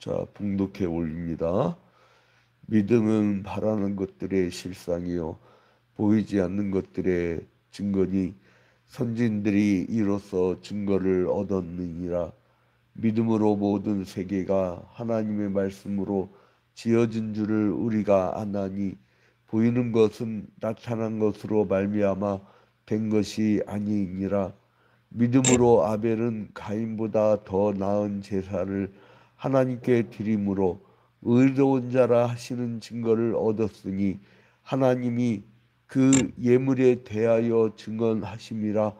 자, 봉독해 올립니다. 믿음은 바라는 것들의 실상이요 보이지 않는 것들의 증거니 선진들이 이로써 증거를 얻었느니라. 믿음으로 모든 세계가 하나님의 말씀으로 지어진 줄을 우리가 아나니 보이는 것은 나타난 것으로 말미암아 된 것이 아니니라. 믿음으로 아벨은 가인보다 더 나은 제사를 하나님께 드림으로 의로운 자라 하시는 증거를 얻었으니 하나님이 그 예물에 대하여 증언하심이라.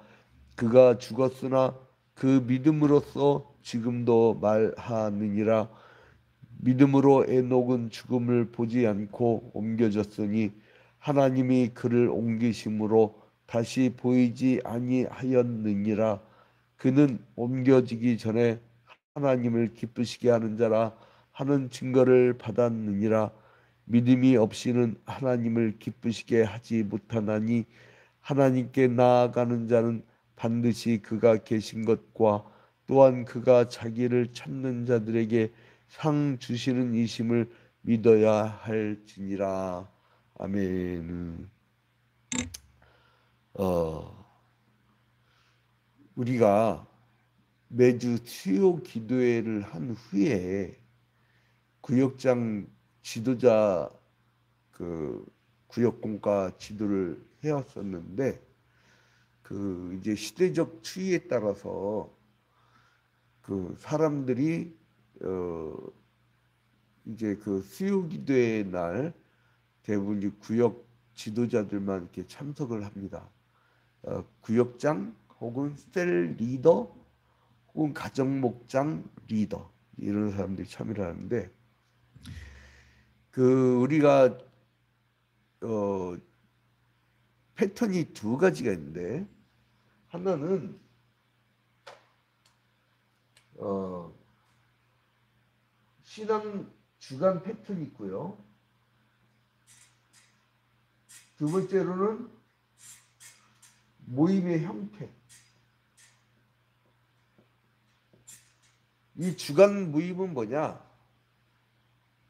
그가 죽었으나 그 믿음으로써 지금도 말하느니라. 믿음으로 에녹은 죽음을 보지 않고 옮겨졌으니 하나님이 그를 옮기심으로 다시 보이지 아니하였느니라. 그는 옮겨지기 전에 하나님을 기쁘시게 하는 자라 하는 증거를 받았느니라. 믿음이 없이는 하나님을 기쁘시게 하지 못하나니 하나님께 나아가는 자는 반드시 그가 계신 것과 또한 그가 자기를 찾는 자들에게 상 주시는 이심을 믿어야 할지니라. 아멘. 우리가 매주 수요 기도회를 한 후에 구역장 지도자 그 구역공과 지도를 해왔었는데 이제 시대적 추이에 따라서 그 사람들이 이제 그 수요 기도회 날 대부분 이 구역 지도자들만 이렇게 참석을 합니다. 구역장 혹은 셀 리더 혹은 가정목장 리더 이런 사람들이 참여를 하는데 우리가 패턴이 두 가지가 있는데 하나는 신앙 주간 패턴이 있고요. 두 번째로는 모임의 형태. 이 주간 모임은 뭐냐?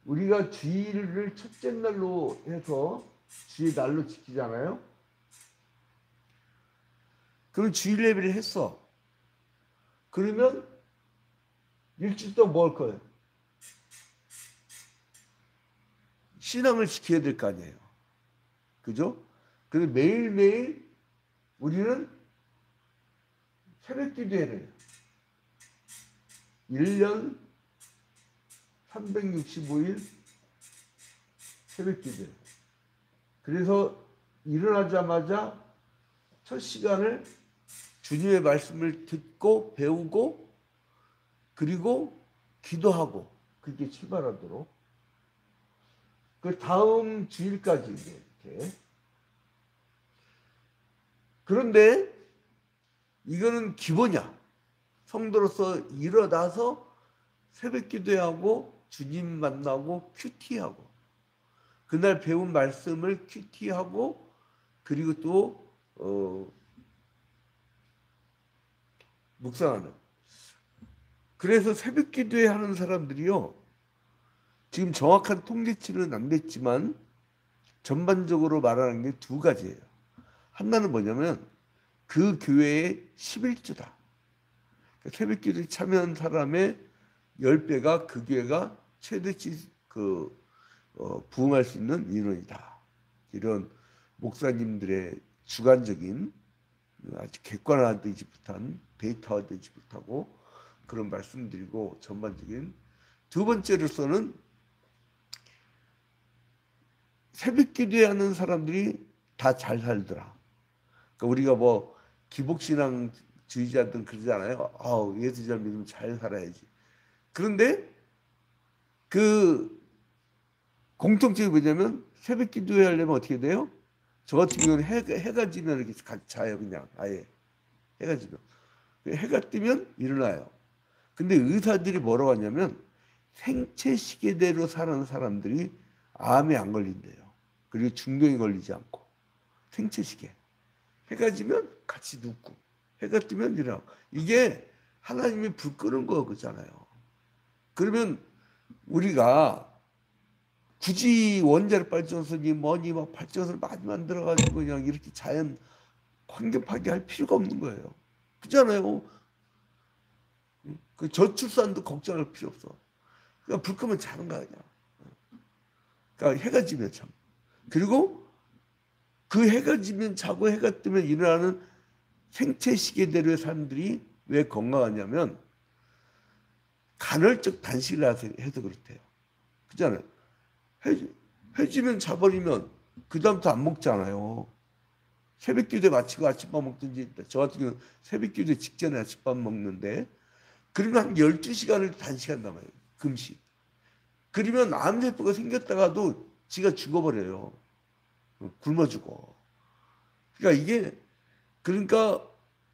우리가 주일을 첫째 날로 해서 주의 날로 지키잖아요. 그럼 주일 예배를 했어. 그러면 일주일 동안 뭐 할 거예요? 신앙을 지켜야 될 거 아니에요. 그죠? 그래서 매일매일 우리는 새벽 기도회를 해요. 1년 365일 새벽 기도회. 그래서 일어나자마자 첫 시간을 주님의 말씀을 듣고 배우고 그리고 기도하고 그렇게 출발하도록 그 다음 주일까지 이렇게. 그런데 이거는 기본이야. 성도로서 일어나서 새벽 기도하고 주님 만나고 큐티하고 그날 배운 말씀을 큐티하고 그리고 또 묵상하는. 그래서 새벽 기도회 하는 사람들이요. 지금 정확한 통계치는 안 됐지만 전반적으로 말하는 게 두 가지예요. 하나는 뭐냐면 그 교회의 11조다. 새벽 기도에 참여한 사람의 10배가 그 교회가 최대치 부응할 수 있는 인원이다. 이런 목사님들의 주관적인 아주 객관화되지 못한 데이터화되지 못하고 그런 말씀드리고 전반적인 두 번째로서는 새벽 기도하는 사람들이 다 잘 살더라. 그러니까 우리가 뭐 기복신앙주의자들 그러잖아요. 예수 잘 믿으면 잘 살아야지. 그런데 그 공통점이 뭐냐면 새벽 기도회 하려면 어떻게 돼요? 저 같은 경우는 해가 지면 이렇게 같이 자요. 그냥 아예 해가 지면. 해가 뜨면 일어나요. 근데 의사들이 뭐라고 하냐면 생체 시계대로 사는 사람들이 암에 안 걸린대요. 그리고 중병이 걸리지 않고 생체 시계. 해가 지면 같이 눕고 해가 뜨면 일어나고. 이게 하나님이 불 끄는 거잖아요. 그러면 우리가 굳이 원자력 발전소니 뭐니 막 발전소를 많이 만들어가지고 그냥 이렇게 자연 환경 파괴할 필요가 없는 거예요. 그렇잖아요. 그 저출산도 걱정할 필요 없어. 그냥 불 끄면 자는 거야 그냥. 그러니까 해가 지면 참. 그리고 그 해가 지면 자고 해가 뜨면 일어나는 생체 시계대로의 사람들이 왜 건강하냐면 간헐적 단식을 해서 그렇대요. 그렇잖아요. 해지면 자버리면 그 다음부터 안 먹잖아요. 새벽기도에 마치고 아침밥 먹든지 저 같은 경우는 새벽기도 직전에 아침밥 먹는데 그러면 한 12시간을 단식한단 말이에요. 금식. 그러면 암세포가 생겼다가도 지가 죽어버려요. 굶어 죽어. 그러니까 이게 그러니까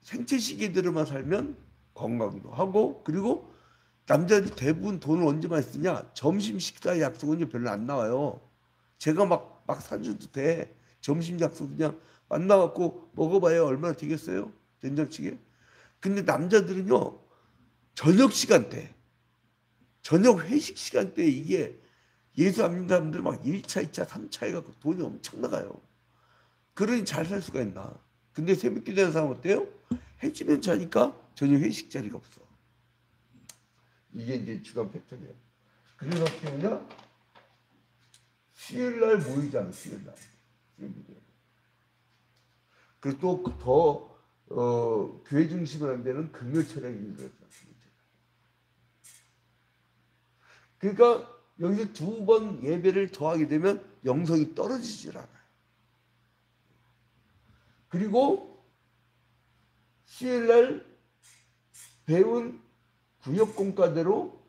생체 시계대로만 살면 건강도 하고 그리고 남자들이 대부분 돈을 언제 많이 쓰냐? 점심 식사 약속은 별로 안 나와요. 제가 막 사줘도 돼. 점심 약속 그냥 만나갖고 먹어봐야 얼마나 되겠어요? 된장찌개. 근데 남자들은요 저녁 시간대, 저녁 회식 시간대에 이게 예수 안 믿는 사람들 막 1차, 2차, 3차 해갖고 돈이 엄청 나가요. 그러니 잘 살 수가 있나. 근데 새벽기 되는 사람 어때요? 해지면 자니까 저녁 회식 자리가 없어. 이게 이제 주간 패턴이에요. 그래서 어떻게 하냐? 수요일날 모이잖아, 수요일날. 그리고 또 더 교회 중심을 한 데는 금요 철학이 있어요. 그러니까 여기서 두 번 예배를 더하게 되면 영성이 떨어지질 않아요. 그리고 수요일날 배운 구역 공과대로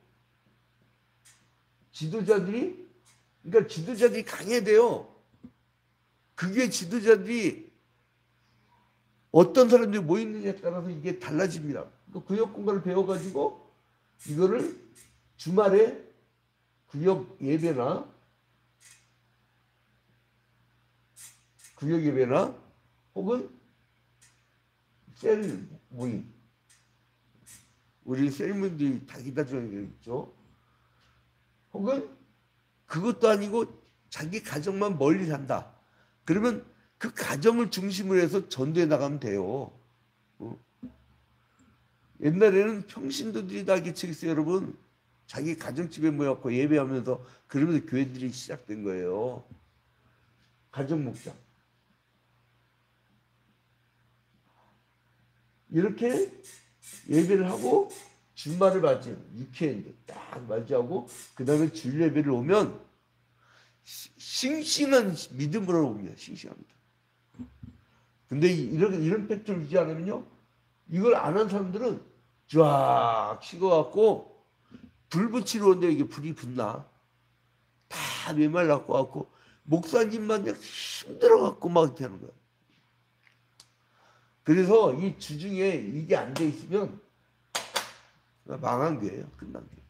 지도자들이 그러니까 지도자들이 강해야 돼요. 그게 지도자들이 어떤 사람들이 모이느냐에 따라서 이게 달라집니다. 구역 공과를 배워가지고 이거를 주말에 구역 예배나 혹은 셀 모임 우리 셀분들이 다 기다리는 게 있죠. 혹은 그것도 아니고 자기 가정만 멀리 산다. 그러면 그 가정을 중심으로 해서 전도해 나가면 돼요. 옛날에는 평신도들이 다 개척했어요, 여러분. 자기 가정집에 모여갖고 예배하면서 그러면서 교회들이 시작된 거예요. 가정 목장. 이렇게 예배를 하고 주말을 맞이해요. 위켄드 딱 맞이하고 그 다음에 주일 예배를 오면 싱싱한 믿음으로 옵니다. 싱싱합니다. 근데 이런 패턴을 유지 않으면요. 이걸 안 한 사람들은 쫙 식어갖고 불 붙이러 오는데 이게 불이 붙나? 다 메말라갖고 갖고 목사님만 힘들어갖고 막 이렇게 하는 거야. 그래서 이 주중에 이게 안 돼 있으면 망한 거예요. 끝난 거예요.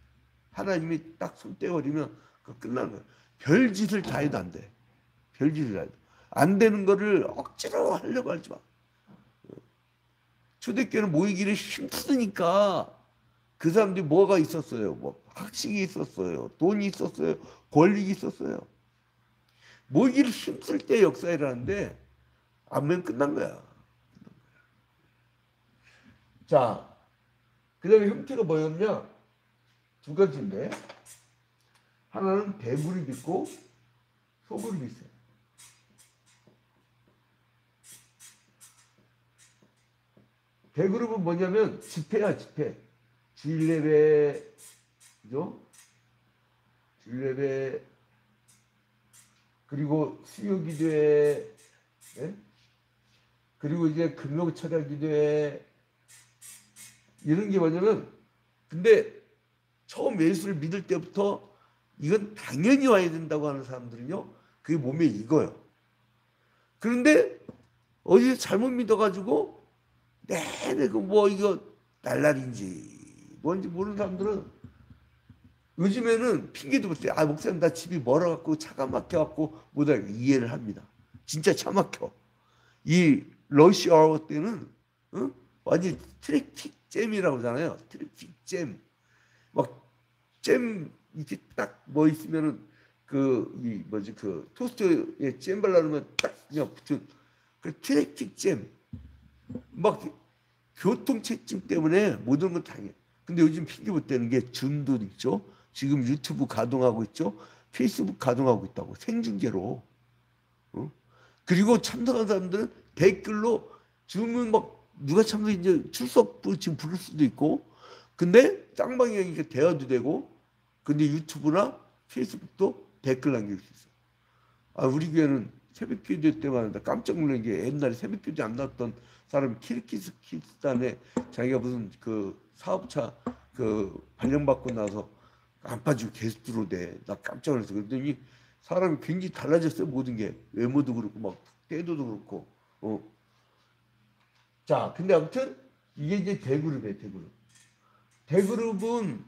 하나님이 딱 손 떼버리면 그 끝난 거예요. 별짓을 다 해도 안 돼. 별짓을 다 해도. 안 되는 거를 억지로 하려고 하지 마. 초대교회는 모이기를 힘쓰니까 그 사람들이 뭐가 있었어요? 뭐 학식이 있었어요. 돈이 있었어요. 권력이 있었어요. 모이기를 힘쓸 때 역사라는데 안 하면 끝난 거야. 자, 그 다음에 형태가 뭐였냐? 두 가지인데 하나는 대그룹이 있고 소그룹이 있어요. 대그룹은 뭐냐면 집회야, 집회. 주일 예배, 그죠? 주일 예배, 그리고 수요 기도회, 네? 그리고 이제 금요 철야 기도회, 이런 게 뭐냐면, 근데 처음 예수를 믿을 때부터 이건 당연히 와야 된다고 하는 사람들은요, 그게 몸에 익어요. 그런데 어디서 잘못 믿어가지고 내내 그 뭐 이거 날라리인지 뭔지 모르는 사람들은 요즘에는 핑계도 못 대. 아, 목사님 나 집이 멀어갖고 차가 막혀갖고 못하게 이해를 합니다. 진짜 차 막혀. 이 러시 아워 때는 완전 트래픽 잼이라고 하잖아요. 트래픽 잼. 막 잼 이게 딱 뭐 있으면은 이 뭐지 그 토스트에 잼 발라놓으면 딱 그냥 붙은 그 트래픽 잼. 막 교통체증 때문에 모든 걸 당해. 근데 요즘 핑계 못 대는 게 줌도 있죠. 지금 유튜브 가동하고 있죠. 페이스북 가동하고 있다고 생중계로. 어? 그리고 참석한 사람들은 댓글로 줌은 막 누가 참석 이제 출석 지금 부를 수도 있고. 근데 쌍방향이니까 대화도 되고. 근데 유튜브나 페이스북도 댓글 남길 수 있어. 아 우리 교회는 새벽기도 때만 하다 깜짝 놀란 게 옛날에 새벽기도 안 나왔던 사람이 키르기스탄에 자기가 무슨 그 사업차 그 발령받고 나서 안 빠지고 계속 들어오대. 나 깜짝 놀랐어. 그랬더니 사람이 굉장히 달라졌어요. 모든 게 외모도 그렇고 막 태도도 그렇고. 자, 근데 아무튼 이게 이제 대그룹이에요. 대그룹. 대그룹은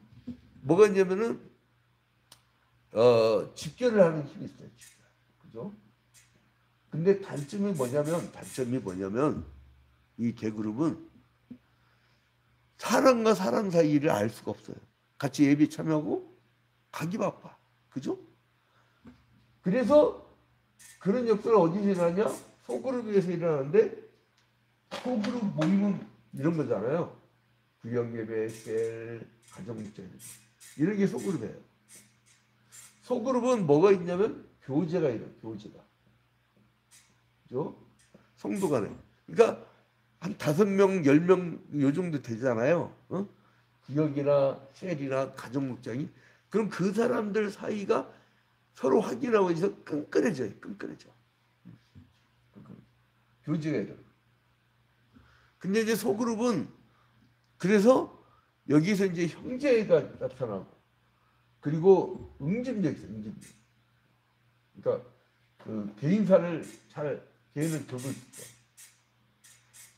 뭐가 있냐면은 집결을 하는 힘이 있어요. 집결. 그죠? 근데 단점이 뭐냐면 이 대그룹은 사람과 사람 사이를 알 수가 없어요. 같이 예배 참여하고 가기 바빠. 그죠? 그래서 그런 역사가 어디서 일어나냐? 소그룹에서 일어나는데 소그룹 모임은 이런 거잖아요. 구역예배, 셀, 가정목장 이런 게 소그룹이에요. 소그룹은 뭐가 있냐면 교제가 있어요. 교제가. 그죠? 성도 간에. 그러니까 한 5명, 10명 요 정도 되잖아요. 구역이나 셀이나 가정목장이. 그럼 그 사람들 사이가 서로 확인하고 있어서 끈끈해져요. 끈끈해져. 교제가 있어요. 근데 이제 소그룹은 그래서 여기서 이제 형제가 나타나고 그리고 응집력 있어요. 응집력. 그러니까 그 개인사를 개인을 접을 수 있어.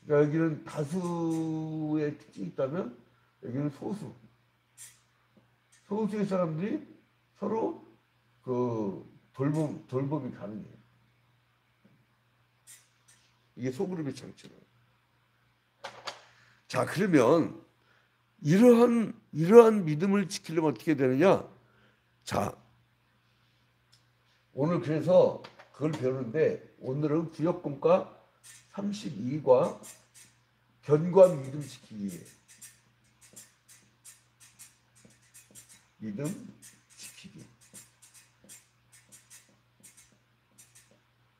그러니까 여기는 다수의 특징이 있다면 여기는 소수. 소수의 사람들이 서로 그 돌봄이 가능해요. 이게 소그룹의 장점이에요. 자, 그러면 이러한 믿음을 지키려면 어떻게 되느냐? 자, 오늘 그래서 그걸 배우는데 오늘은 구역공과 32과 견고한 믿음 지키기. 믿음 지키기.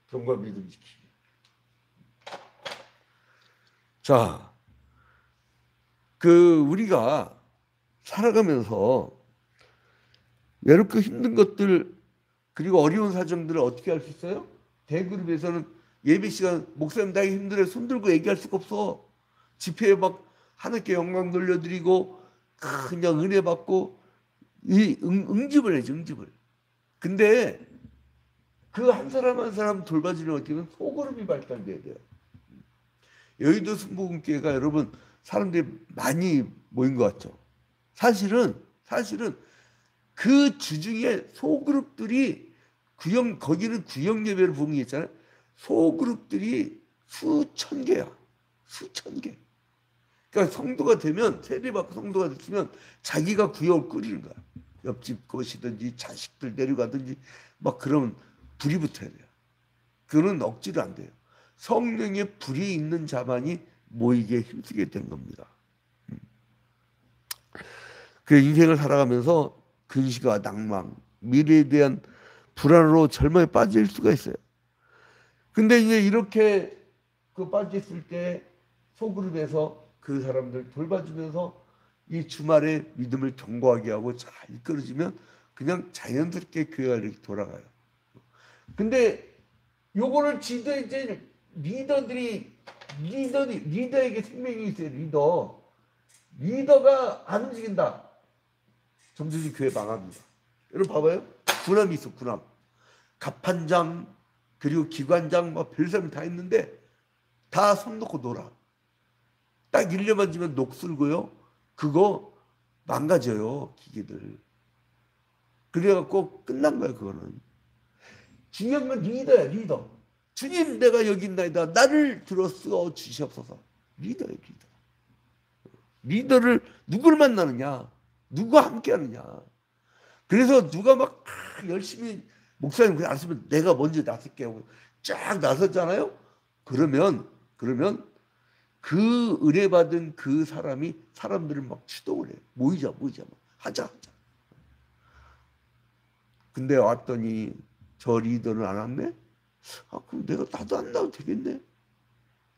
견고한 믿음 지키기. 자, 우리가 살아가면서 외롭고 힘든 것들 그리고 어려운 사정들을 어떻게 할 수 있어요? 대그룹에서는 예배 시간 목사님 나 힘들어요. 손 들고 얘기할 수가 없어. 집회에 막 하나님께 영광 돌려드리고 그냥 은혜 받고 이 응집을 해야지. 응집을. 근데 그 한 사람 한 사람 돌봐주려면 어떻게 하면 소그룹이 발달돼야 돼요. 여의도 순복음교회가 여러분 사람들이 많이 모인 것 같죠. 사실은 그 주중에 소그룹들이 거기는 구역 예배를 부르는 게 있잖아요. 소그룹들이 수천 개야. 수천 개. 그러니까 성도가 되면 세례받고 성도가 됐으면 자기가 구역을 꾸리는 거야. 옆집 것이든지 자식들 데려가든지 막 그러면 불이 붙어야 돼요. 그거는 억지로 안 돼요. 성령의 불이 있는 자만이 모이게 힘쓰게 된 겁니다. 그 인생을 살아가면서 근시와 낭망, 미래에 대한 불안으로 절망에 빠질 수가 있어요. 근데 이제 이렇게 빠졌을 때 소그룹에서 그 사람들 돌봐주면서 이 주말에 믿음을 견고하게 하고 잘 이끌어주면 그냥 자연스럽게 교회가 이렇게 돌아가요. 근데 요거를 이제 리더에게 생명이 있어요. 리더가 안 움직인다. 점점 교회 망합니다. 여러분 봐봐요. 군함이 있어. 군함. 갑판장 그리고 기관장 뭐 별사람이 다 있는데 다 손 놓고 놀아. 딱 1년만 지면 녹슬고요. 그거 망가져요. 기계들. 그래갖고 끝난 거야. 그거는. 중요한 건 리더야. 리더. 주님 내가 여기 있나이다. 나를 들어쓰어 주시옵소서. 리더예요. 리더. 리더를 누구를 만나느냐. 누구와 함께 하느냐. 그래서 누가 막 열심히 목사님 그냥 안 쓰면 내가 먼저 나설게 하고 쫙 나섰잖아요. 그러면 그 의뢰받은 그 사람이 사람들을 막 추동을 해요. 모이자 막 하자. 근데 왔더니 저 리더는 안 왔네. 아, 그럼 나도 안 나와도 되겠네.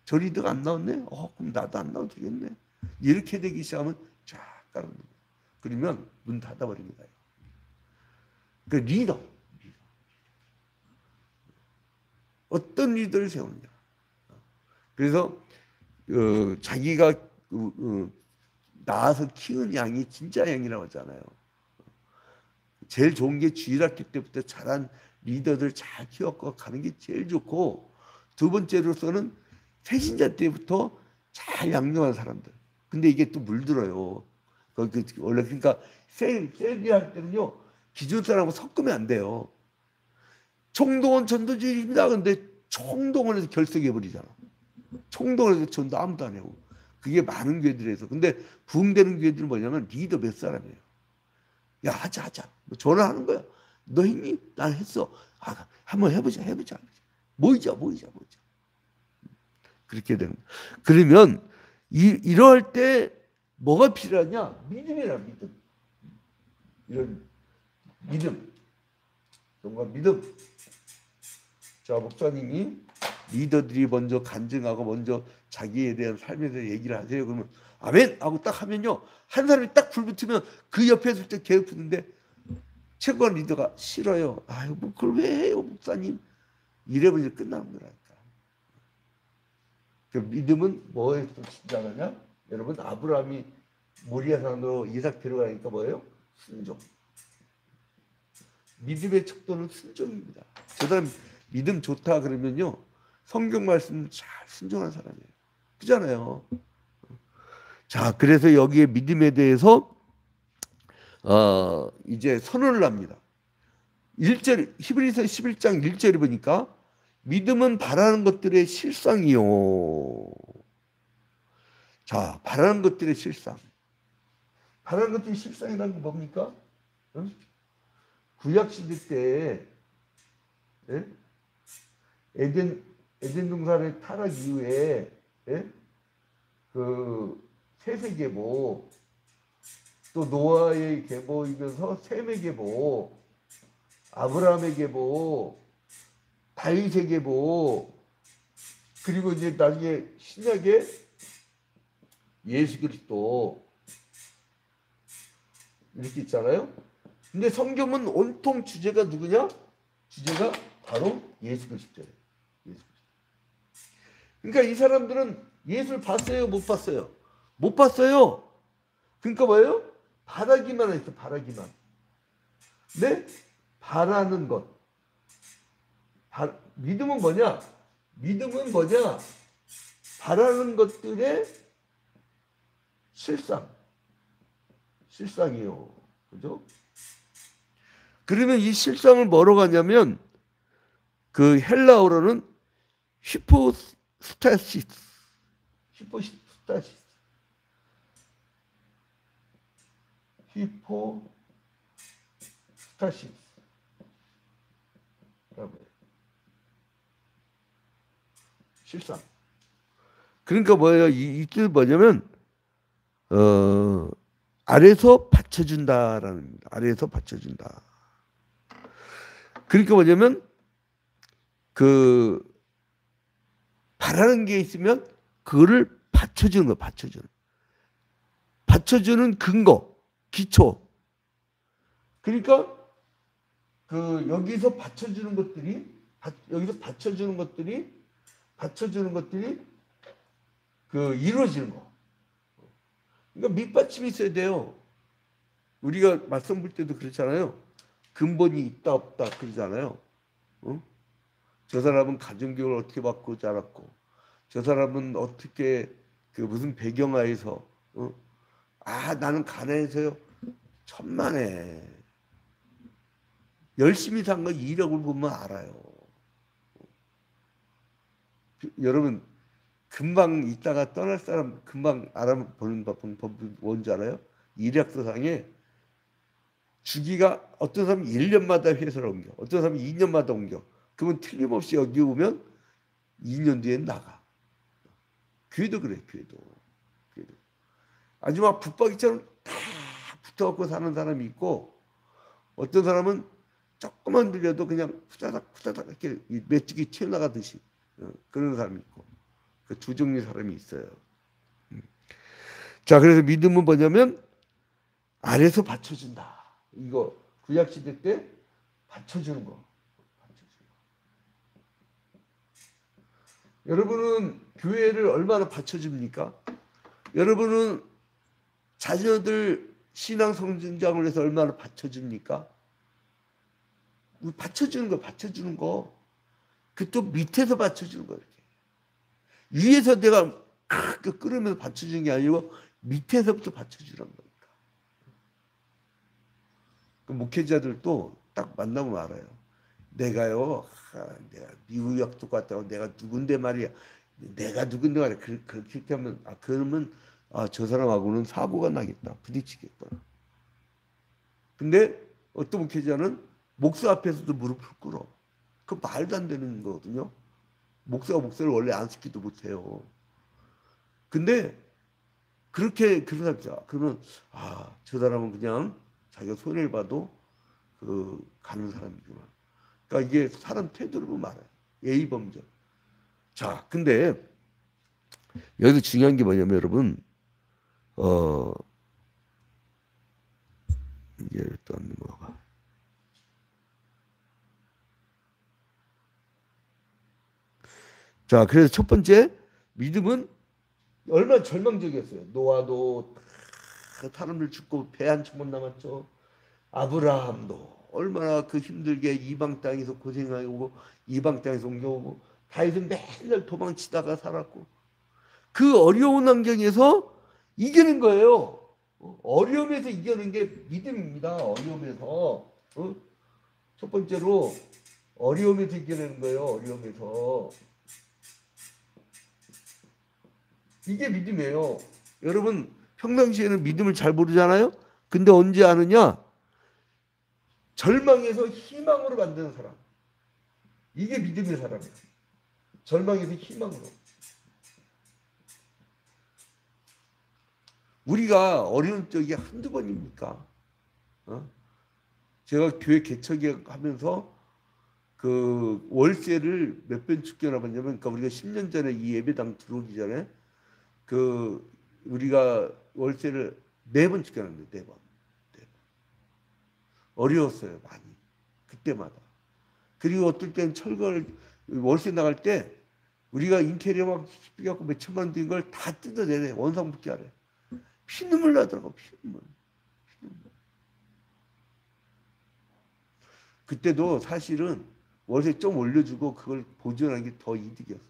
저 리더가 안 나왔네. 그럼 나도 안 나와도 되겠네. 이렇게 되기 시작하면 쫙 가는 거예요. 그러면 문 닫아버립니다. 그 리더. 어떤 리더를 세우느냐. 그래서 자기가 낳아서 키운 양이 진짜 양이라고 하잖아요. 제일 좋은 게 주일학교 때부터 잘한 리더들 잘 키워서 가는 게 제일 좋고, 두 번째로서는 세신자 때부터 잘 양념한 사람들. 근데 이게 또 물들어요. 원래 그러니까 셀리 할 때는요, 기존 사람하고 섞으면 안 돼요. 총동원 전도주의입니다. 근데 총동원에서 결석해버리잖아. 총동원에서 전도 아무도 안 하고. 그게 많은 교회들에서. 근데 부흥되는 교회들은 뭐냐면 리더 몇 사람이에요. 야, 하자. 뭐 전화하는 거야. 너 했니? 난 했어. 아, 한번 해보자. 모이자. 그렇게 되는 거야. 그러면 이럴 때 뭐가 필요하냐? 믿음이라, 믿음. 이런 믿음. 뭔가 믿음. 자, 목사님이 리더들이 먼저 간증하고 먼저 자기에 대한 삶에 대해 얘기를 하세요. 그러면 아멘 하고 딱 하면요, 한 사람이 딱 불붙으면 그 옆에 있을 때 괴롭히는데 최고한 리더가 싫어요. 아유, 뭐 그걸 왜 해요, 목사님? 이래버리면 끝나는 거라니까. 그 믿음은 뭐에서 시작하냐? 여러분, 아브라함이 모리아산으로 이삭 데려가니까 뭐예요? 순종. 믿음의 척도는 순종입니다. 저 사람 믿음 좋다 그러면요, 성경 말씀 잘 순종한 사람이에요. 그잖아요. 자, 그래서 여기에 믿음에 대해서 이제 선언을 합니다. 1절, 히브리서 11장 1절에 보니까 믿음은 바라는 것들의 실상이요. 자, 바라는 것들의 실상. 바라는 것들의 실상이라는 건 뭡니까? 응? 구약시대 때, 예? 에덴 동산의 타락 이후에, 예? 그 세세 계보, 또 노아의 계보이면서 셈의 계보, 아브라함의 계보, 다윗의 계보, 그리고 이제 나중에 신약의 예수 그리스도 이렇게 있잖아요. 근데 성경은 온통 주제가 누구냐? 주제가 바로 예수 그리스도예요. 예수 그리스도. 그러니까 이 사람들은 예수를 봤어요, 못 봤어요? 못 봤어요. 그러니까 뭐예요? 바라기만 했어, 바라기만. 네? 바라는 것. 믿음은 뭐냐? 믿음은 뭐냐? 바라는 것들의 실상이에요. 그죠? 그러면 이 실상을 뭐로 가냐면 그 헬라어로는 히포스타시스. 실상. 그러니까 뭐예요? 이 뜻 뭐냐면 아래서 받쳐준다라는 겁니다. 아래서 받쳐준다. 그러니까 뭐냐면 그 바라는 게 있으면 그거를 받쳐주는 거, 받쳐주는 근거, 기초. 그러니까 그 여기서 받쳐주는 것들이 그 이루어지는 거. 그러니까 밑받침이 있어야 돼요. 우리가 맞선 볼 때도 그렇잖아요. 근본이 있다 없다 그러잖아요. 어? 저 사람은 가정교육을 어떻게 받고 자랐고, 저 사람은 어떻게 그 무슨 배경하에서, 나는 가난해서요. 천만에. 열심히 산 거 이력을 보면 알아요. 여러분, 금방 있다가 떠날 사람 금방 알아보는 법은 뭔지 알아요? 이력서상에 주기가 어떤 사람은 1년마다 회사를 옮겨. 어떤 사람은 2년마다 옮겨. 그러면 틀림없이 여기 오면 2년 뒤엔 나가. 교회도 그래, 교회도. 교회도. 아주 막 붙박이처럼 다 붙어갖고 사는 사람이 있고, 어떤 사람은 조금만 들려도 그냥 후다닥 후다닥 이렇게 메뚜기 튀어나가듯이 그런 사람이 있고, 그 두 종류의 사람이 있어요. 자, 그래서 믿음은 뭐냐면 아래서 받쳐준다. 이거 구약 시대 때 받쳐주는 거. 여러분은 교회를 얼마나 받쳐줍니까? 여러분은 자녀들 신앙 성장을 위해서 얼마나 받쳐줍니까? 받쳐주는 거, 받쳐주는 거. 그 또 밑에서 받쳐주는 거, 이렇게. 위에서 내가 끌으면서 받쳐주는 게 아니고 밑에서부터 받쳐주라는 거니까. 그 목회자들도 딱 만나면 알아요. 내가 미국 약도 갔다고 내가 누군데 말이야. 내가 누군데 말이야. 그렇게 하면, 그러면, 저 사람하고는 사고가 나겠다. 부딪히겠다. 근데 어떤 목회자는 목사 앞에서도 무릎을 꿇어. 그 말도 안 되는 거거든요. 목사가 목사를 원래 안 시키도 못해요. 근데 그렇게 그런 사람 있죠. 그러면 저 사람은 그냥 자기가 손해를 봐도 가는 사람이구나. 그러니까 이게 사람 태도를 보면 알아요. 예의 범절. 자, 근데 여기서 중요한 게 뭐냐면 여러분, 이게 또 안 넘어가. 자, 그래서 첫 번째 믿음은 얼마나 절망적이었어요. 노아도 사람들 죽고 배 한 척 못 남았죠. 아브라함도 얼마나 그 힘들게 이방 땅에서 고생하고 이방 땅에서 옮겨오고 다윗은 맨날 도망치다가 살았고 그 어려운 환경에서 이기는 거예요. 어려움에서 이기는 게 믿음입니다. 어려움에서. 첫 번째로 어려움에서 이겨내는 거예요. 어려움에서. 이게 믿음이에요. 여러분 평상시에는 믿음을 잘 모르잖아요. 근데 언제 아느냐? 절망에서 희망으로 만드는 사람. 이게 믿음의 사람이에요. 절망에서 희망으로. 우리가 어려운 적이 한두 번입니까? 제가 교회 개척하면서 그 월세를 몇 번 축겨나봤냐면, 그러니까 우리가 10년 전에 이 예배당 들어오기 전에 우리가 월세를 4번 축겨놨는데 4번. 어려웠어요, 많이. 그때마다. 그리고 어떨 때는 철거를 월세 나갈 때 우리가 인테리어 막 해갖고 몇 천만 원 든 걸 다 뜯어내네. 원상 복귀하래. 피눈물 나더라고. 피눈물. 그때도 사실은 월세 좀 올려주고 그걸 보존하는 게 더 이득이었어.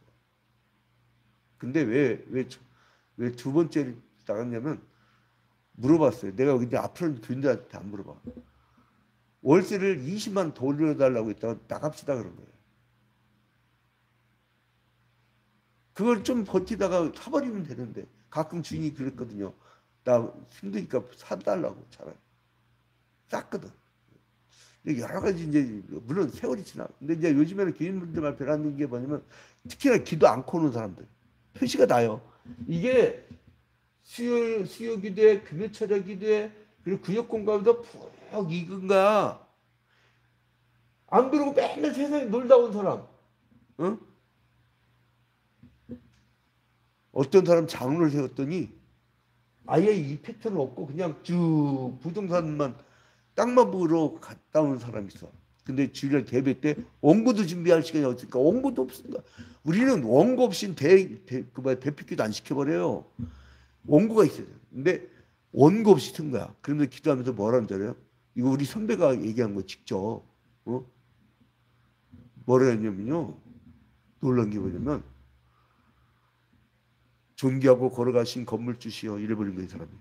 근데 왜 두 번째를 나갔냐면 물어봤어요. 내가 근데 앞으로는 교인들한테 안 물어봐. 월세를 20만 원 더 올려달라고 했다가 나갑시다 그런 거예요. 그걸 좀 버티다가 사버리면 되는데 가끔 주인이 그랬거든요. 나 힘드니까 사달라고 차라리. 쌌거든. 여러 가지 이제 물론 세월이 지나. 근데 이제 요즘에는 교인분들만 변하는 게 뭐냐면 특히나 기도 않고 오는 사람들 표시가 나요. 이게 수요 기도에 금요철야 기도에 그리고 구역 공감도 푹 익은 거야. 안 그러고 맨날 세상에 놀다 온 사람. 응? 어떤 사람 장로를 세웠더니 아예 이 패턴은 없고 그냥 쭉 부동산만 땅만 보러 갔다 온 사람이 있어. 근데 주일날 예배 때 원고도 준비할 시간이 없으니까 원고도 없습니다. 우리는 원고 없이 대피기도 안 시켜버려요. 원고가 있어야 돼. 근데 원고 없이 튼 거야. 그러면서 기도하면서 뭐라는 줄 알아요? 이거 우리 선배가 얘기한 거 직접. 뭐라 했냐면요. 놀란 게 뭐냐면 존귀하고 걸어가신 건물주시여 이래버린 거예요, 사람이.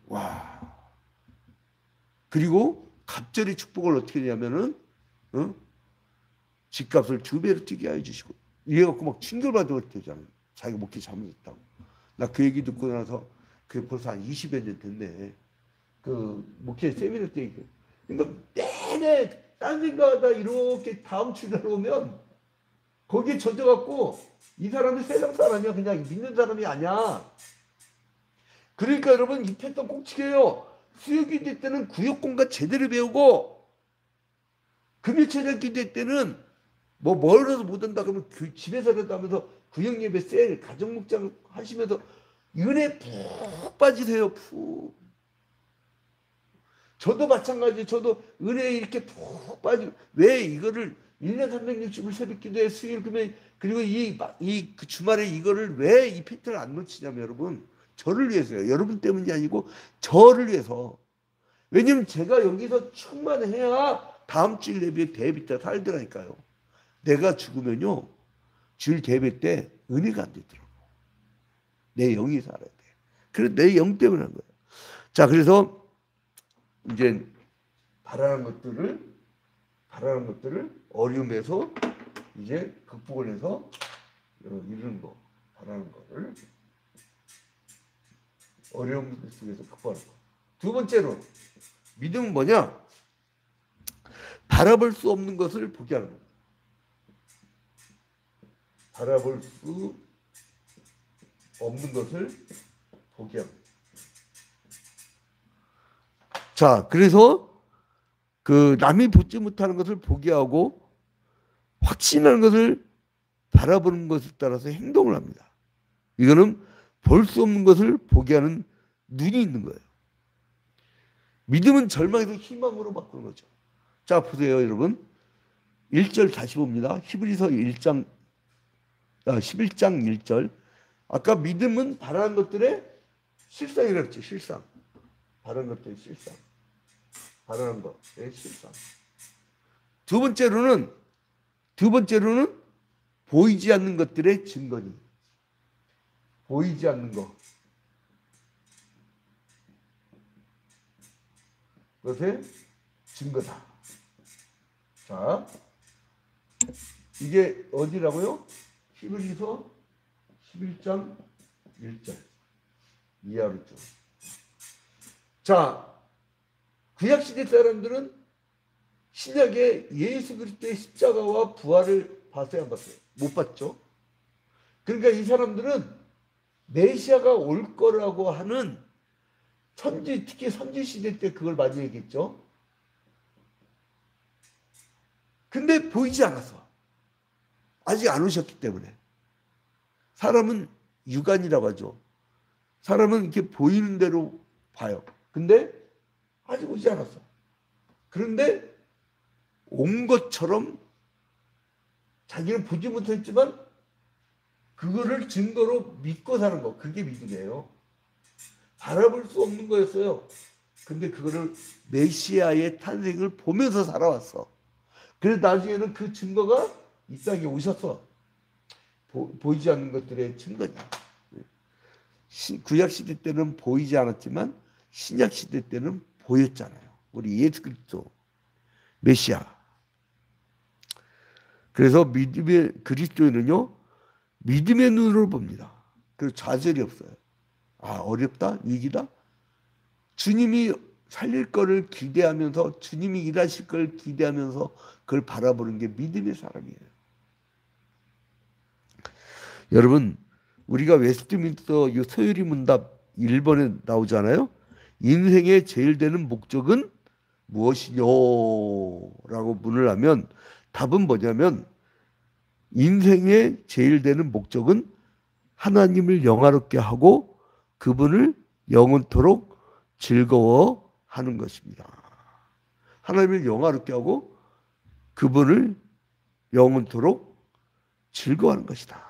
와. 그리고 갑절의 축복을 어떻게 하냐면은 집값을 2배로 뛰게 해주시고 이래갖고 막 칭결받을 때잖아요. 자기가 목회 잘못했다고. 나 그 얘기 듣고 나서 그게 벌써 한 20여 년 됐네. 그 목회 세미나 때 얘기해요. 그러니까 내내 딴 생각하다 이렇게 다음 주 들어오면 거기에 젖어갖고 이 사람이 세상 사람이야. 그냥 믿는 사람이 아니야. 그러니까 여러분 이 패턴 꼭 지켜요. 수요기도 때는 구역공간 제대로 배우고 금요철학 기도 때는 뭐 멀어서 못 온다 그러면 집에서라도 하면서 구역예배 셀 가정목장 하시면서 은혜 푹 빠지세요. 푹. 저도 마찬가지. 저도 은혜에 이렇게 푹 빠지고 왜 이거를 1년 360일 새벽 기도에 수요일 금요일 그리고 그 주말에 이거를 왜 이 패턴을 안 놓치냐면 여러분 저를 위해서요. 여러분 때문이 아니고 저를 위해서. 왜냐면 제가 여기서 충만해야 다음 주일 예배 대비 때 살더라니까요. 내가 죽으면요. 주일 대비 때 은혜가 안 되더라고. 내 영이 살아야 돼. 그래서 내 영 때문에 한 거예요. 자, 그래서 이제 바라는 것들을 어려움에서 이제 극복을 해서 이루는 거. 바라는 거를 어려움 속에서 극복하는 거. 두 번째로 믿음은 뭐냐? 바라볼 수 없는 것을 보게 하는 거예요. 바라볼 수 없는 것을 보게 합니다. 자, 그래서 그 남이 보지 못하는 것을 보게 하고 확신하는 것을 바라보는 것에 따라서 행동을 합니다. 이거는 볼 수 없는 것을 보게 하는 눈이 있는 거예요. 믿음은 절망에서 희망으로 바꾸는 거죠. 자, 보세요, 여러분. 1절 다시 봅니다. 히브리서 11장 1절. 아까 믿음은 바라는 것들의 실상이라고 했죠. 실상. 바라는 것들의 실상. 바라는 것의 실상. 두 번째로는 보이지 않는 것들의 증거니. 보이지 않는 것. 그것의 증거다. 자, 이게 어디라고요? 히브리서 11장 1절 이하로 쭉. 자, 구약시대 사람들은 신약에 예수 그리스도의 십자가와 부활을 봤어요, 안 봤어요? 못 봤죠. 그러니까 이 사람들은 메시아가 올 거라고 하는 특히 선지시대 때 그걸 많이 얘기했죠. 근데 보이지 않았어. 아직 안 오셨기 때문에. 사람은 육안이라고 하죠. 사람은 이렇게 보이는 대로 봐요. 근데 아직 오지 않았어. 그런데 온 것처럼 자기는 보지 못했지만 그거를 증거로 믿고 사는 거. 그게 믿음이에요. 바라볼 수 없는 거였어요. 근데 그거를 메시아의 탄생을 보면서 살아왔어. 그래서 나중에는 그 증거가 이 땅에 오셨어. 보이지 않는 것들의 증거냐. 구약시대 때는 보이지 않았지만 신약시대 때는 보였잖아요. 우리 예수 그리스도 메시아. 그래서 믿음의 그리스도인은요. 믿음의 눈으로 봅니다. 그리고 좌절이 없어요. 아, 어렵다? 위기다? 주님이 살릴 거를 기대하면서 주님이 일하실 걸 기대하면서 그걸 바라보는 게 믿음의 사람이에요. 여러분, 우리가 웨스트민스터 소요리 문답 1번에 나오잖아요. 인생의 제일 되는 목적은 무엇이뇨? 라고 문을 하면 답은 뭐냐면 인생의 제일 되는 목적은 하나님을 영화롭게 하고 그분을 영원토록 즐거워하는 것입니다. 하나님을 영화롭게 하고 그분을 영원토록 즐거워하는 것이다.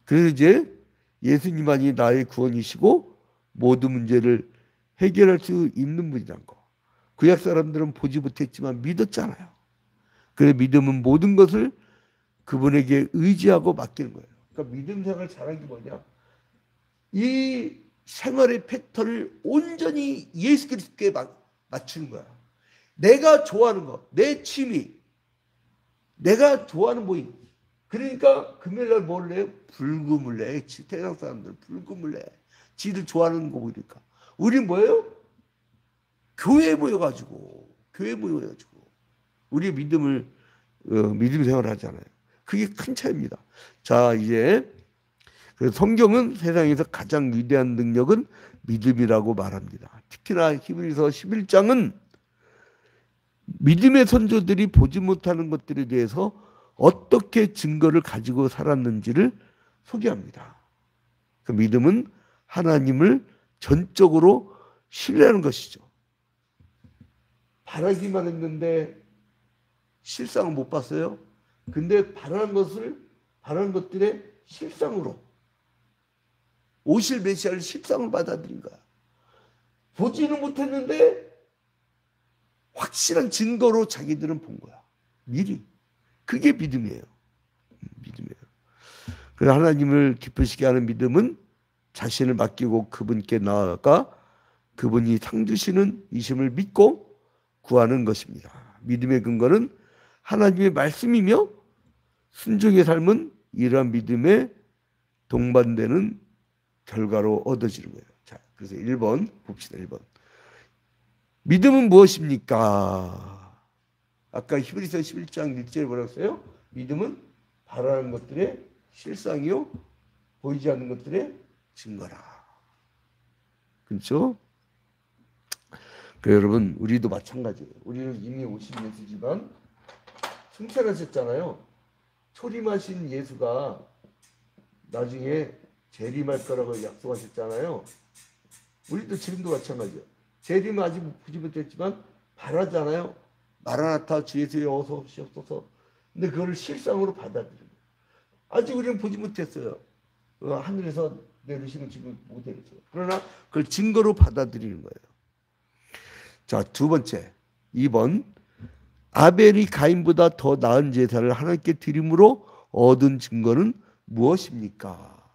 그래서 이제 예수님만이 나의 구원이시고 모든 문제를 해결할 수 있는 분이란 거. 구약 사람들은 보지 못했지만 믿었잖아요. 그래서 믿음은 모든 것을 그분에게 의지하고 맡기는 거예요. 그러니까 믿음 생활 잘하는 게 뭐냐? 이 생활의 패턴을 온전히 예수 그리스도께 맞추는 거야. 내가 좋아하는 거, 내 취미, 내가 좋아하는 모임. 그러니까 금요일날 뭘 해요? 불금을 내. 세상 사람들 불금을 내. 지들 좋아하는 거 보니까. 우리 뭐예요? 교회에 모여가지고 우리의 믿음 생활을 하잖아요. 그게 큰 차이입니다. 자, 이제 그래서 성경은 세상에서 가장 위대한 능력은 믿음이라고 말합니다. 특히나 히브리서 11장은 믿음의 선조들이 보지 못하는 것들에 대해서 어떻게 증거를 가지고 살았는지를 소개합니다. 그 믿음은 하나님을 전적으로 신뢰하는 것이죠. 바라기만 했는데 실상은 못 봤어요. 근데 바라는 것들의 실상으로 오실 메시아를 실상을 받아들인 거야. 보지는 못했는데 확실한 증거로 자기들은 본 거야. 미리. 그게 믿음이에요. 믿음이에요. 그래서 하나님을 기쁘시게 하는 믿음은 자신을 맡기고 그분께 나아가 그분이 상 주시는 이심을 믿고 구하는 것입니다. 믿음의 근거는 하나님의 말씀이며 순종의 삶은 이러한 믿음에 동반되는 결과로 얻어지는 거예요. 자, 그래서 1번 봅시다. 1번. 믿음은 무엇입니까? 아까 히브리서 11장 1절에 뭐라고 했어요? 믿음은 바라는 것들의 실상이요 보이지 않는 것들의 증거라. 그렇죠? 여러분 우리도 마찬가지예요. 우리는 이미 오신 예수지만 승천하셨잖아요. 초림하신 예수가 나중에 재림할 거라고 약속하셨잖아요. 우리도 지금도 마찬가지예요. 재림은 아직 보지 못했지만 바라잖아요. 마라나타 주 예수여 어서 오시옵소서. 근데 그걸 실상으로 받아들여요. 아직 우리는 보지 못했어요. 하늘에서 내리시는 지금 못했어요. 그러나 그걸 증거로 받아들이는 거예요. 자, 두 번째, 2번. 아벨이 가인보다 더 나은 제사를 하나님께 드림으로 얻은 증거는 무엇입니까?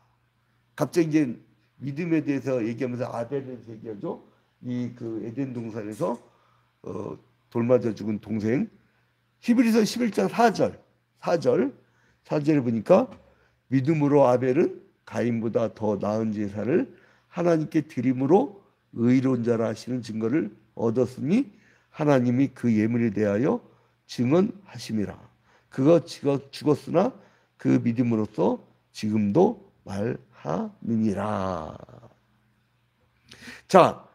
갑자기 이제 믿음에 대해서 얘기하면서 아벨에 대해서 얘기하죠. 그 에덴 동산에서 돌 맞아 죽은 동생. 히브리서 11장 4절을 보니까 믿음으로 아벨은 가인보다 더 나은 제사를 하나님께 드림으로 의로운 자라 하시는 증거를 얻었으니 하나님이 그 예물에 대하여 증언하심이라. 그가 죽었으나 그 믿음으로써 지금도 말하느니라. 자,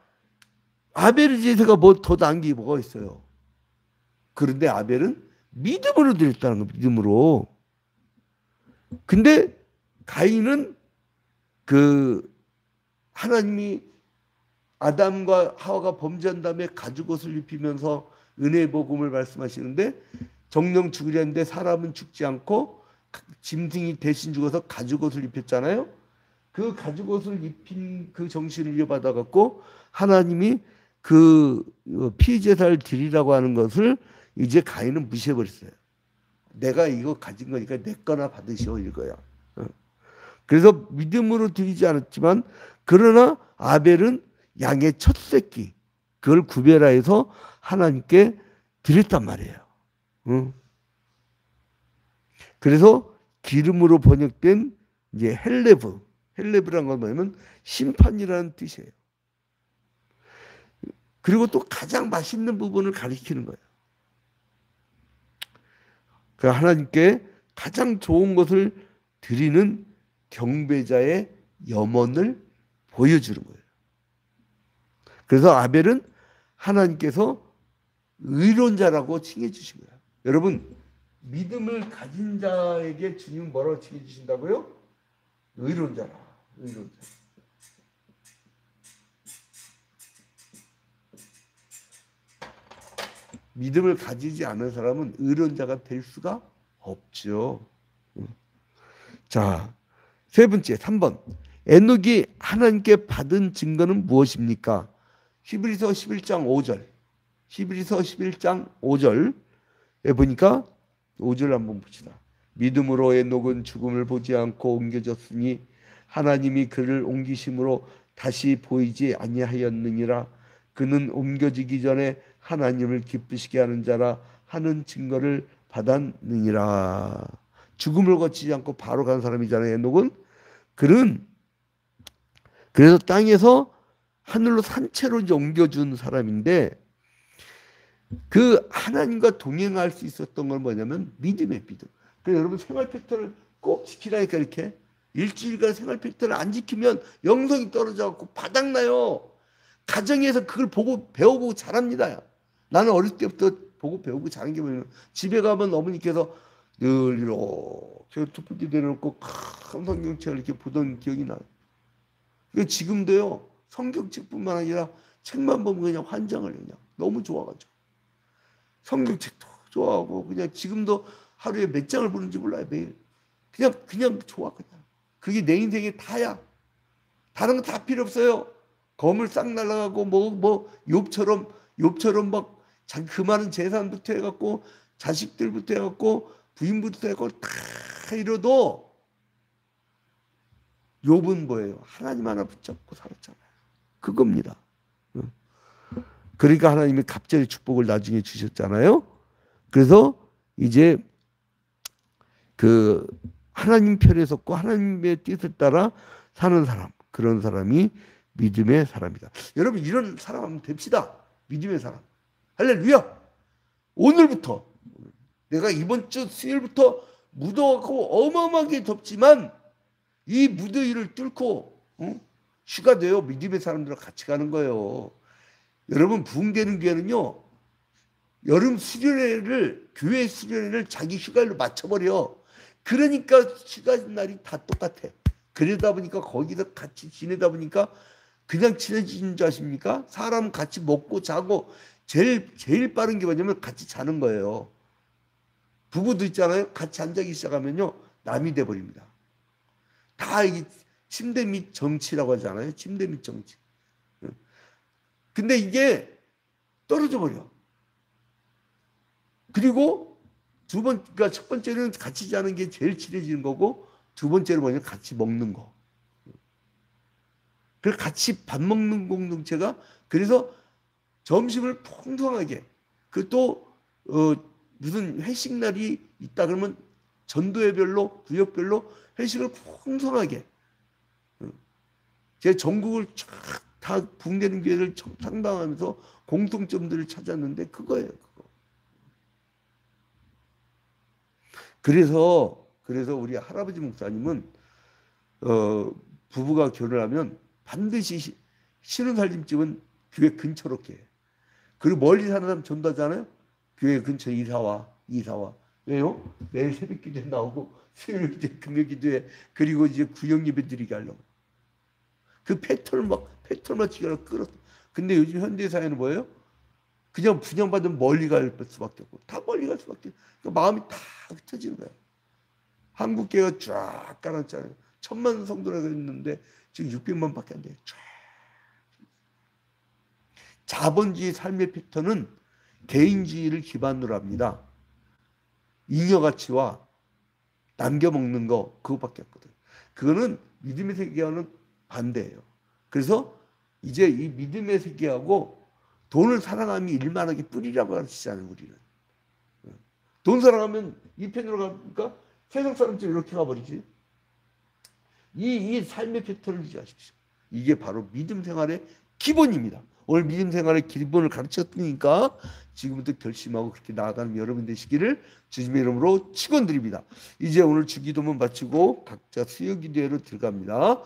아벨의 제사가 뭐 더 나은 게 뭐가 있어요? 그런데 아벨은 믿음으로 드렸다는 거, 믿음으로. 근데 가인은 하나님이 아담과 하와가 범죄한 다음에 가죽옷을 입히면서 은혜의 복음을 말씀하시는데 정령 죽으려 했는데 사람은 죽지 않고 짐승이 대신 죽어서 가죽옷을 입혔잖아요. 그 가죽옷을 입힌 그 정신을 이어받아 갖고 하나님이 그 피제사를 드리라고 하는 것을 이제 가인은 무시해버렸어요. 내가 이거 가진 거니까 내 거나 받으시오 이거야. 그래서 믿음으로 드리지 않았지만 그러나 아벨은 양의 첫 새끼 그걸 구별하여서 하나님께 드렸단 말이에요. 그래서 기름으로 번역된 이제 헬레브라는 건 뭐냐면 심판이라는 뜻이에요. 그리고 또 가장 맛있는 부분을 가리키는 거예요. 그 하나님께 가장 좋은 것을 드리는 경배자의 염원을 보여주는 거예요. 그래서 아벨은 하나님께서 의로운 자라고 칭해 주신 거예요. 여러분 믿음을 가진 자에게 주님은 뭐라고 칭해 주신다고요? 의로운 자라. 의로운 자. 믿음을 가지지 않은 사람은 의로운 자가 될 수가 없죠. 자, 세 번째 3번. 에녹이 하나님께 받은 증거는 무엇입니까? 히브리서 11장 5절. 히브리서 11장 5절에 보니까 5절 한번 봅시다. 믿음으로 에녹은 죽음을 보지 않고 옮겨졌으니 하나님이 그를 옮기심으로 다시 보이지 아니하였느니라. 그는 옮겨지기 전에 하나님을 기쁘시게 하는 자라 하는 증거를 받았느니라. 죽음을 거치지 않고 바로 간 사람이잖아요. 에녹은. 그는 그래서 땅에서 하늘로 산채로 이제 옮겨준 사람인데 그 하나님과 동행할 수 있었던 건 뭐냐면 믿음의 믿음. 그래서 여러분 생활 패턴을 꼭 지키라니까 이렇게 일주일간 생활 패턴을 안 지키면 영성이 떨어져 갖고 바닥나요. 가정에서 그걸 보고 배워보고 자랍니다. 나는 어릴 때부터 보고 배우고 자란 게 뭐냐면 집에 가면 어머니께서 늘 이렇게 촛불 내려놓고 큰 성경책을 이렇게 보던 기억이 나요. 지금도요 성경책뿐만 아니라 책만 보면 그냥 환장을 그냥 너무 좋아가지고 성경책도 좋아하고 그냥 지금도 하루에 몇 장을 보는지 몰라요. 매일 그냥 좋아. 그냥 그게 내 인생의 다야. 다른 거 다 필요 없어요. 검을 싹 날아가고 뭐 욥처럼 막 그 많은 재산부터 해갖고 자식들부터 해갖고 부인부터 해갖고 다 이뤄도 욥은 뭐예요? 하나님 하나 붙잡고 살았잖아요. 그겁니다. 그러니까 하나님이 갑자기 축복을 나중에 주셨잖아요. 그래서 이제 그 하나님 편에 섰고 하나님의 뜻을 따라 사는 사람, 그런 사람이 믿음의 사람이다. 여러분 이런 사람 한번 됩시다. 믿음의 사람. 할렐루야. 오늘부터 내가 이번 주 수요일부터 무더웠고 어마어마하게 덥지만 이 무더위를 뚫고 휴가 돼요. 믿음의 사람들과 같이 가는 거예요. 여러분 부흥되는 교회는요. 여름 수련회를 교회 수련회를 자기 휴가일로 맞춰버려. 그러니까 휴가 날이 다 똑같아. 그러다 보니까 거기서 같이 지내다 보니까 그냥 친해지는 줄 아십니까? 사람 같이 먹고 자고 제일 빠른 게 뭐냐면 같이 자는 거예요. 부부도 있잖아요. 같이 앉아기 시작하면요. 남이 돼버립니다. 다 이게 침대 및 정치라고 하잖아요. 침대 및 정치. 근데 이게 떨어져 버려. 그리고 그러니까 첫 번째는 같이 자는 게 제일 친해지는 거고 두 번째로 뭐냐면 같이 먹는 거. 그래서 같이 밥 먹는 공동체가 그래서 점심을 풍성하게 그 또 무슨 회식 날이 있다 그러면 전도회별로 구역별로 회식을 풍성하게 제 전국을 쫙 다 붕대는 교회를 탐방하면서 공통점들을 찾았는데 그거예요. 그거. 그래서 우리 할아버지 목사님은 부부가 결혼하면 반드시 신혼살림집은 교회 근처로 깨. 그리고 멀리 사는 사람 전도하잖아요. 교회 근처 이사와. 왜요? 매일 새벽기도에 나오고 수요일 이제 금요기도에 그리고 이제 구역 예배 드리게 하려고. 그 패턴을 지가 끌었어. 근데 요즘 현대사회는 뭐예요? 그냥 분양받으면 멀리 갈 수밖에 없고 다 멀리 갈 수밖에 없고 그러니까 마음이 다 흩어지는 거야. 한국교회가 쫙 깔았잖아요. 1000만 성도라고 했는데 지금 600만밖에 안 돼요. 쫙. 자본주의 삶의 패턴은 개인주의를 기반으로 합니다. 잉여가치와 남겨먹는 거 그것밖에 없거든. 그거는 믿음의 세계와는 반대예요. 그래서 이제 이 믿음의 세계하고 돈을 사랑함이 일만하게 뿌리라고 가르치잖아요. 우리는. 돈 사랑하면 이 편으로 가니까 세상 사람처럼 이렇게 가버리지. 이 삶의 패턴을 유지하십시오. 이게 바로 믿음 생활의 기본입니다. 오늘 믿음 생활의 기본을 가르쳤으니까 지금부터 결심하고 그렇게 나아가는 여러분 되시기를 주님의 이름으로 축원드립니다. 이제 오늘 주기도문 마치고 각자 수요기도회로 들어갑니다.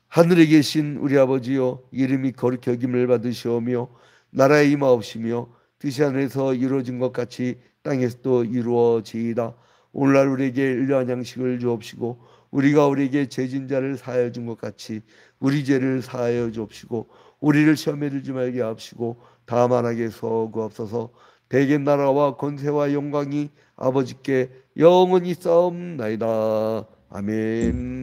하늘에 계신 우리 아버지여, 이름이 거룩히 여김을 받으시오며 나라에 임하옵시며 뜻이 하늘에서 이루어진 것 같이 땅에서도 이루어지이다. 오늘날 우리에게 일용할 양식을 주옵시고 우리가 우리에게 죄진 자를 사하여 준 것 같이 우리 죄를 사하여 주옵시고 우리를 시험에 들지 말게 하옵시고 다만 악에서 구하옵소서. 대개 나라와 권세와 영광이 아버지께 영원히 싸움나이다. 아멘.